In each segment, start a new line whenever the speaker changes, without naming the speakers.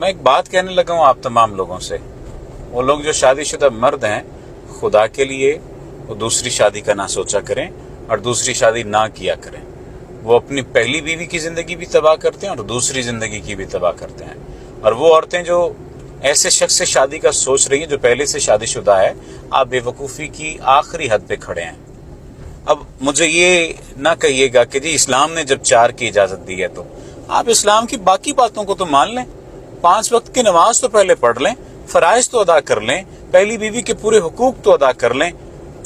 मैं एक बात कहने लगा हूँ आप तमाम लोगों से, वो लोग जो शादीशुदा मर्द हैं, खुदा के लिए वो दूसरी शादी का ना सोचा करें और दूसरी शादी ना किया करें। वो अपनी पहली बीवी की जिंदगी भी तबाह करते हैं और दूसरी जिंदगी की भी तबाह करते हैं। और वो औरतें जो ऐसे शख्स से शादी का सोच रही हैं जो पहले से शादीशुदा है, आप बेवकूफ़ी की आखिरी हद पे खड़े हैं। अब मुझे ये ना कहिएगा कि जी इस्लाम ने जब 4 की इजाज़त दी है तो आप इस्लाम की बाकी बातों को तो मान लें। 5 वक्त की नमाज तो पहले पढ़ लें, फराइज तो अदा कर लें, पहली बीवी के पूरे हुकूक तो अदा कर लें,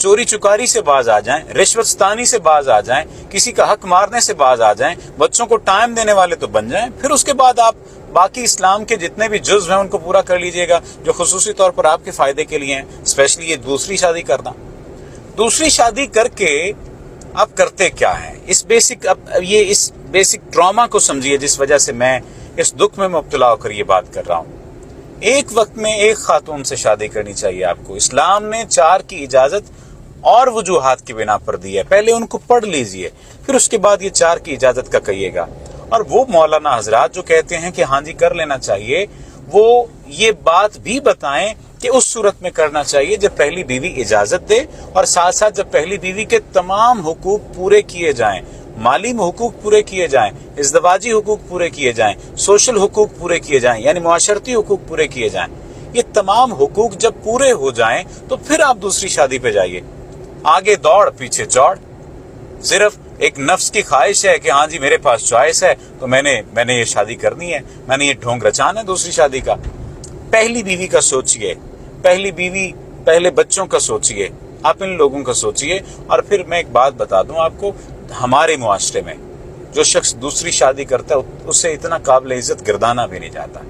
चोरी चुकारी से बाज आ जाएं, रिश्वतस्तानी से बाज आ जाएं, किसी का हक मारने से बाज आ जाएं, बच्चों को टाइम देने वाले तो बन जाएं। फिर उसके बाद आप बाकी इस्लाम के जितने भी जुज़्व हैं उनको पूरा कर लीजिएगा जो खुसूसी तौर पर आपके फायदे के लिए हैं, स्पेशली ये दूसरी शादी करना। दूसरी शादी करके आप करते क्या है? इस बेसिक ट्रॉमा को समझिए जिस वजह से मैं इस दुख में मुब्तला होकर ये बात कर रहा हूँ। एक वक्त में एक खातून से शादी करनी चाहिए आपको। इस्लाम ने 4 की इजाजत और वजूहात की बिना पर दी है, पहले उनको पढ़ लीजिए, फिर उसके बाद ये 4 की इजाजत का कहिएगा। और वो मौलाना हजरात जो कहते हैं कि हाँ जी कर लेना चाहिए, वो ये बात भी बताएं कि उस सूरत में करना चाहिए जब पहली बीवी इजाजत दे और साथ साथ जब पहली बीवी के तमाम हुकूक पूरे किए जाएं, माली हुकूक पूरे किए जाएं, इज़्दवाजी हुकूक पूरे किए जाएं, सोशल हुकूक पूरे किए जाएं, यानी मुआशरती हुकूक पूरे किए जाएं। ये तमाम हुकूक जब पूरे हो जाएं तो फिर आप दूसरी शादी पे जाइए। आगे दौड़ पीछे चौड़, सिर्फ एक नफ्स की ख्वाहिश है कि हाँ जी मेरे पास चॉइस है तो मैंने ये शादी करनी है, मैंने ये ढोंग रचाना है दूसरी शादी का। पहली बीवी का सोचिए, पहली बीवी पहले बच्चों का सोचिए, आप इन लोगों का सोचिए। और फिर मैं एक बात बता दूं आपको, हमारे मुआशरे में जो शख्स दूसरी शादी करता है उससे इतना काबिल इज्जत गिरदाना भी नहीं जाता।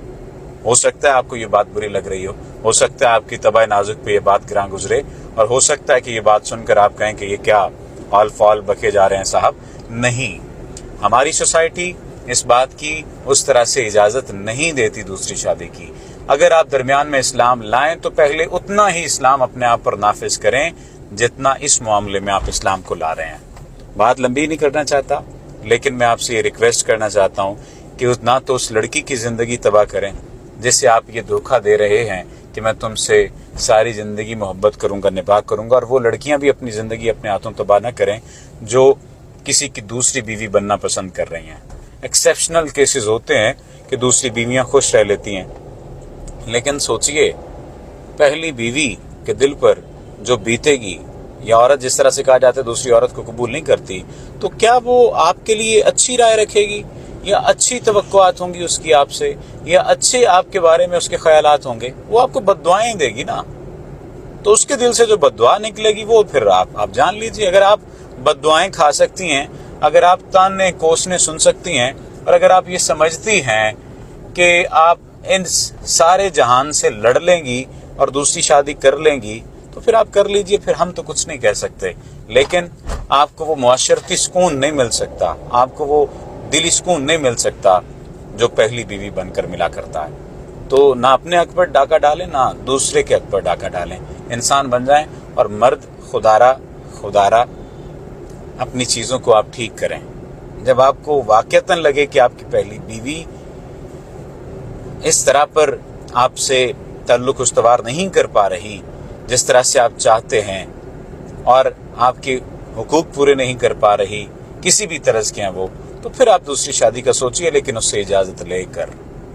हो सकता है आपको ये बात बुरी लग रही हो सकता है आपकी तबाह नाजुक पे ये बात गिरां गुजरे, और हो सकता है कि ये बात सुनकर आप कहें कि ये क्या ऑल फॉल बके जा रहे हैं साहब। नहीं, हमारी सोसाइटी इस बात की उस तरह से इजाजत नहीं देती दूसरी शादी की। अगर आप दरमियान में इस्लाम लाएं तो पहले उतना ही इस्लाम अपने आप पर नाफिज करें जितना इस मामले में आप इस्लाम को ला रहे हैं। बात लंबी नहीं करना चाहता, लेकिन मैं आपसे ये रिक्वेस्ट करना चाहता हूँ कि ना तो उस लड़की की ज़िंदगी तबाह करें जिससे आप ये धोखा दे रहे हैं कि मैं तुमसे सारी ज़िंदगी मोहब्बत करूँगा, निभाह करूँगा, और वो लड़कियाँ भी अपनी ज़िंदगी अपने हाथों तबाह न करें जो किसी की दूसरी बीवी बनना पसंद कर रही हैं। एक्सेप्शनल केसेस होते हैं कि दूसरी बीवियाँ खुश रह लेती हैं, लेकिन सोचिए पहली बीवी के दिल पर जो बीतेगी, या औरत जिस तरह से कहा जाता है दूसरी औरत को कबूल नहीं करती, तो क्या वो आपके लिए अच्छी राय रखेगी या अच्छी तवक्कुआत होंगी उसकी आपसे, या अच्छे आपके बारे में उसके ख्यालात होंगे? वो आपको बद्दुआएं देगी ना। तो उसके दिल से जो बद्दुआ निकलेगी वो फिर आप जान लीजिए। अगर आप बद्दुआएं खा सकती हैं, अगर आप ताने कोसने सुन सकती हैं, और अगर आप ये समझती हैं कि आप इन सारे जहान से लड़ लेंगी और दूसरी शादी कर लेंगी, तो फिर आप कर लीजिए, फिर हम तो कुछ नहीं कह सकते। लेकिन आपको वो मुआशरती सुकून नहीं मिल सकता, आपको वो दिली सुकून नहीं मिल सकता जो पहली बीवी बनकर मिला करता है। तो ना अपने हक पर डाका डालें, ना दूसरे के हक पर डाका डालें। इंसान बन जाएं और मर्द खुदारा अपनी चीज़ों को आप ठीक करें। जब आपको वाक़तन लगे कि आपकी पहली बीवी इस तरह पर आपसे ताल्लुक़ उस्तवार नहीं कर पा रही जिस तरह से आप चाहते हैं, और आपके हुकूक पूरे नहीं कर पा रही, किसी भी तरह के हैं वो, तो फिर आप दूसरी शादी का सोचिए, लेकिन उससे इजाज़त लेकर,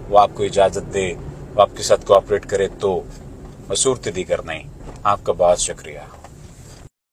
वो आपको इजाज़त दे, वो आपके साथ कोऑपरेट करे तो, सूरत दी कर नहीं। आपका बहुत शुक्रिया।